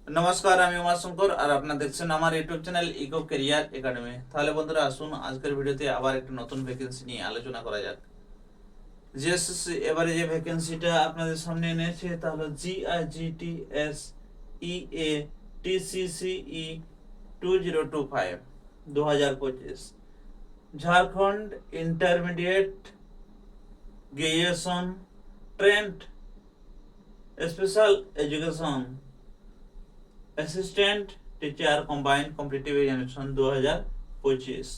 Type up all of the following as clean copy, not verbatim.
নমস্কার, আমি উমাশঙ্কর আর আপনারা দেখছেন আমার YouTube channel Eco Career Academy. তাহলে বন্ধুরা, আসুন আজকের ভিডিওতে আবার একটা নতুন ভ্যাকেন্সি নিয়ে আলোচনা করা যাক। জিএসএসসি এবারে যে ভ্যাকেন্সিটা আপনাদের সামনে এনেছে তা হলো জিআইজিটিএস ইএ টিসিসিই 2025 2025 Jharkhand intermediate গ্রেজুয়েশন trend special education assistant teacher combined competitive examination 2025।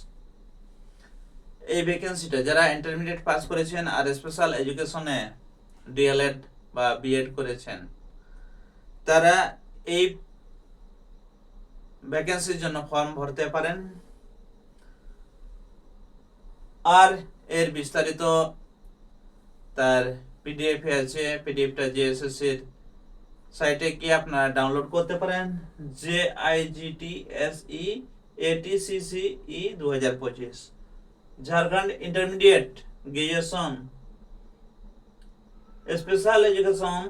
এই ভ্যাকেন্সিটা যারা ইন্টারমিডিয়েট পাস করেছেন আর স্পেশাল এডুকেশনে ডিএলএড বা বিএড করেছেন তারা এই ভ্যাকেন্সির জন্য ফর্ম ভরতে পারেন। আর এর বিস্তারিত তার পিডিএফ আছে, পিডিএফটা জিএসএসসির সাইটে গিয়ে আপনারা ডাউনলোড করতে পারেন। JIGTSE ATCCE 2025 Jharkhand intermediate গ্রেজুয়েশন special education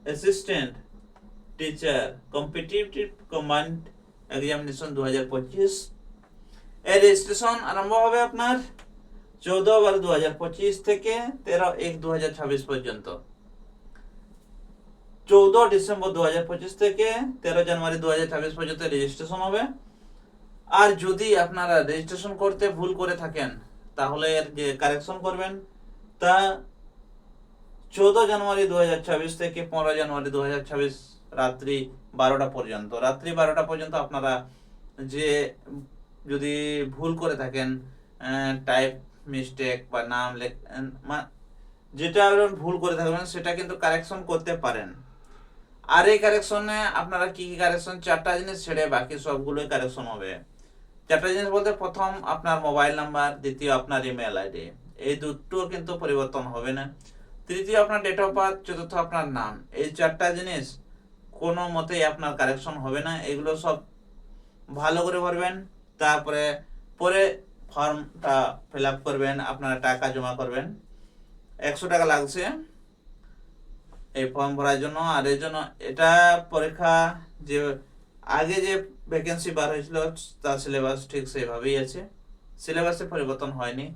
assistant teacher competitive combined examination 2025। এর রেজিস্ট্রেশন আরম্ভ হবে আপনার 14/12/2025 থেকে 13/1/2026 পর্যন্ত। 14 ডিসেম্বর 2025 থেকে 13 জানুয়ারি 2026 পর্যন্ত রেজিস্ট্রেশন হবে। আর যদি আপনারা রেজিস্ট্রেশন করতে ভুল করে থাকেন তাহলে এর যে কারেকশন করবেন তা 14 জানুয়ারি 2026 থেকে 15 জানুয়ারি 2026 রাত্রি 12টা পর্যন্ত। রাত্রি 12টা পর্যন্ত আপনারা যে যদি ভুল করে থাকেন, টাইপ মিস্টেক বা নাম যেটা ভুল করে থাকবেন সেটা কিন্তু কারেকশন করতে পারেন। আর এই কারেকশনে আপনারা কি কি কারেকশন, 4টা জিনিস ছেড়ে বাকি সবগুলোই কারেকশন হবে। 4টা জিনিস বলতে প্রথম আপনার মোবাইল নাম্বার, দ্বিতীয় আপনার ইমেল আইডি, এই দুটো কিন্তু পরিবর্তন হবে না। তৃতীয় আপনার ডেট অফ বার্থ, চতুর্থ আপনার নাম। এই 4টা জিনিস কোনো মতেই আপনার কারেকশন হবে না। এগুলো সব ভালো করে ভরবেন, তারপরে পরে ফর্মটা ফিল আপ করবেন, আপনারা টাকা জমা করবেন। 100 টাকা লাগছে এই ফর্ম ভরার জন্য। আর এর জন্য এটা পরীক্ষা যে আগে যে ভ্যাকেন্সি বার হয়েছিল তার সিলেবাস ঠিক সেইভাবেই আছে, সিলেবাসে পরিবর্তন হয়নি।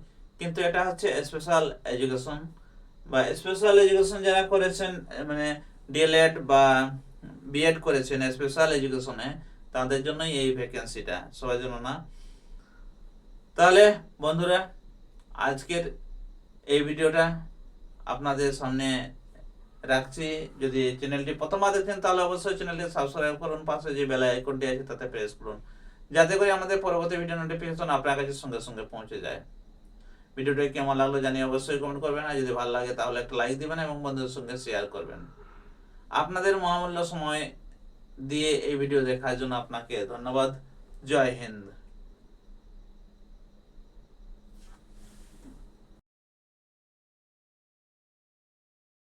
কিন্তু এটা হচ্ছে স্পেশাল এডুকেশন বা স্পেশাল এডুকেশন যারা করেছেন, মানে ডিএলএড বা বিএড করেছেন স্পেশাল এডুকেশনে, তাদের জন্যই এই ভ্যাকেন্সিটা, সবার জন্য না। তাহলে বন্ধুরা, আজকের এই ভিডিওটা আপনাদের সামনে রাখছি। যদি চ্যানেলটি প্রথমবার দেখছেন তাহলে অবশ্যই চ্যানেলটি সাবস্ক্রাইব করুন, পাশে যে বেল আইকনটি আছে তাতে প্রেস করুন, যাতে করে আমাদের পরবর্তী ভিডিও নোটিফিকেশন আপনার কাছে সঙ্গে সঙ্গে পৌঁছে যায়। ভিডিওটি কেমন লাগলো জানিয়ে অবশ্যই কমেন্ট করবেন, আর যদি ভালো লাগে তাহলে একটা লাইক দিবেন এবং বন্ধুদের সঙ্গে শেয়ার করবেন। আপনাদের মহামূল্য সময় দিয়ে এই ভিডিও দেখার জন্য আপনাকে ধন্যবাদ। জয় হিন্দ।